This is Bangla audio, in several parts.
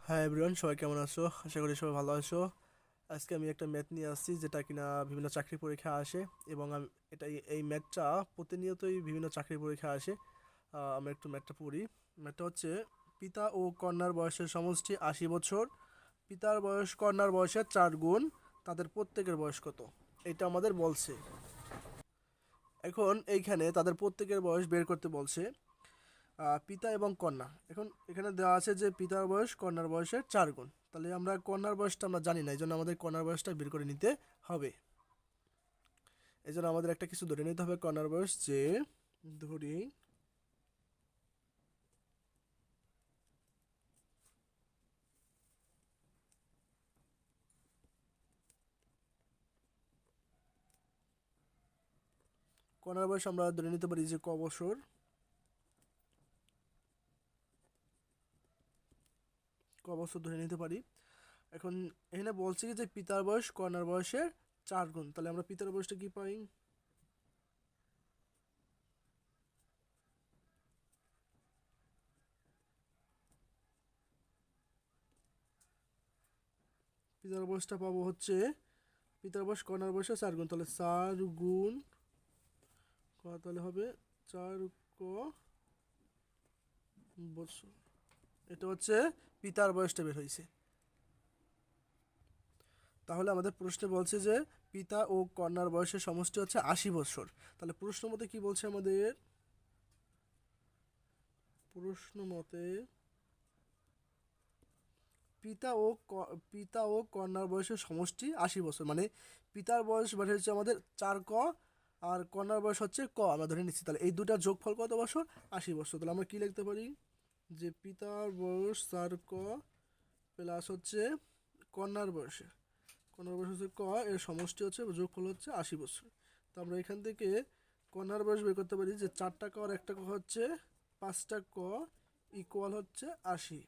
হ্যাঁ এভরিওয়ান, সবাই কেমন আছো? আশা করি সবাই ভালো আছো। আজকে আমি একটা ম্যাথ নিয়ে আসছি যেটা কিনা বিভিন্ন চাকরি পরীক্ষা আসে, এবং এই ম্যাথটা প্রতিনিয়তই বিভিন্ন চাকরি পরীক্ষা আসে। আমরা একটু ম্যাথটা পড়ি। ম্যাথটা হচ্ছে, পিতা ও কন্যার বয়সের সমষ্টি 80 বছর। পিতার বয়স কন্যার বয়সের 4 গুণ। তাদের প্রত্যেকের বয়স কত? এটা আমাদের বলছে। এখন এইখানে তাদের প্রত্যেকের বয়স বের করতে বলছে। পিতা এবং কন্যা, এখন এখানে দেওয়া আছে যে পিতার বয়স কন্যার বয়সের 4 গুণ। তাহলে আমরা কন্যার বয়সটা আমরা জানি না, এই জন্য আমাদের কন্যার বয়সটা বের করে নিতে হবে। এই জন্য আমাদের একটা কিছু ধরে নিতে হবে কন্যার বয়স, যে ধরি কন্যার বয়স আমরা ধরে নিতে পারি যে ক বছর। ধরে নিতে পারি। এখন এখানে বলছে কি যে পিতার বয়স কন্যার বয়সের 4 গুণ। তাহলে আমরা পিতার বয়সটা কি পাই? পিতার বয়সটা পাবো হচ্ছে, পিতার বয়স কন্যার বয়সের 4 গুণ, তাহলে 4 গুণ তাহলে হবে 4 বছর। এটা হচ্ছে পিতার বয়সটা বের হয়েছে। তাহলে আমাদের প্রশ্নে বলছে যে পিতা ও কন্যার বয়সের সমষ্টি হচ্ছে 80 বছর। তাহলে প্রশ্ন মতে কি বলছে আমাদের? প্রশ্ন মতে পিতা ও কন্যার বয়সের সমষ্টি 80 বছর, মানে পিতার বয়স বের হচ্ছে আমাদের 4 আর কন্যার বয়স হচ্ছে আমরা ধরে নিচ্ছি। তাহলে এই দুটার যোগফল কত বছর? 80 বছর। তাহলে আমরা কি লিখতে পারি? যে পিতার বয়স 4 প্লাস হচ্ছে কন্যার বয়সে কন্যার বয়স হচ্ছে এর সমষ্টি হচ্ছে যোগফল হচ্ছে 80 বছর। তো আমরা এখান থেকে কন্যার বয়স বের করতে পারি যে 4 আর 1 হচ্ছে 5 ইকুয়াল হচ্ছে 80।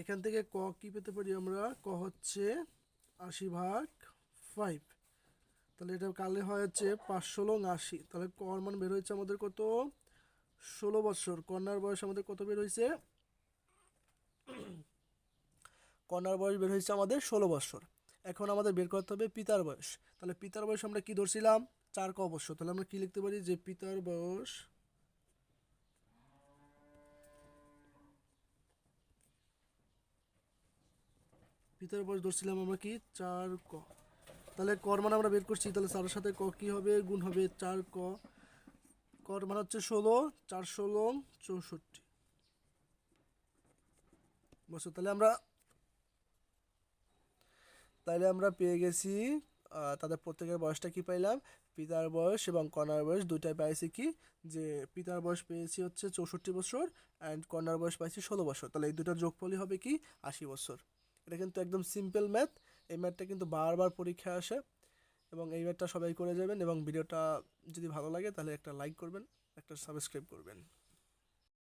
এখান থেকে কি পেতে পারি আমরা? হচ্ছে 80/5। তাহলে এটা কালে হয় হচ্ছে 5 × 80। তাহলে মান বের হয়েছে আমাদের কত? 16 বছর। কন্যার বয়স আমাদের কত বের হয়েছে? কন্যার বয়স বের হয়েছে আমাদের 16 বছর। এখন আমাদের বের করতে হবে পিতার বয়স। তাহলে পিতার বয়স আমরা কি ধরছিলাম? 4 বছর। তাহলে আমরা কি লিখতে পারি? যে পিতার বয়স ধরছিলাম আমরা কি 4 তাহলে মান আমরা বের করছি। তাহলে 4-এর সাথে কি হবে? গুণ হবে। 4 মান হচ্ছে 16, 4 16 64 বছর। তাহলে আমরা পেয়ে গেছি তাদের প্রত্যেকের বয়সটা কি পাইলাম? পিতার বয়স এবং কন্যার বয়স দুইটাই পাইছি কি, যে পিতার বয়স পেয়েছি হচ্ছে 64 বছর, অ্যান্ড কন্যার বয়স পাইছি 16 বছর। তাহলে এই দুটার যোগফলই হবে কি 80 বছর। এটা কিন্তু একদম সিম্পল ম্যাথ। এই ম্যাথটা কিন্তু বারবার পরীক্ষায় আসে, এবং এই ম্যাথটা সবাই করে যাবেন। এবং ভিডিওটা যদি ভালো লাগে তাহলে একটা লাইক করবেন, একটা সাবস্ক্রাইব করবেন।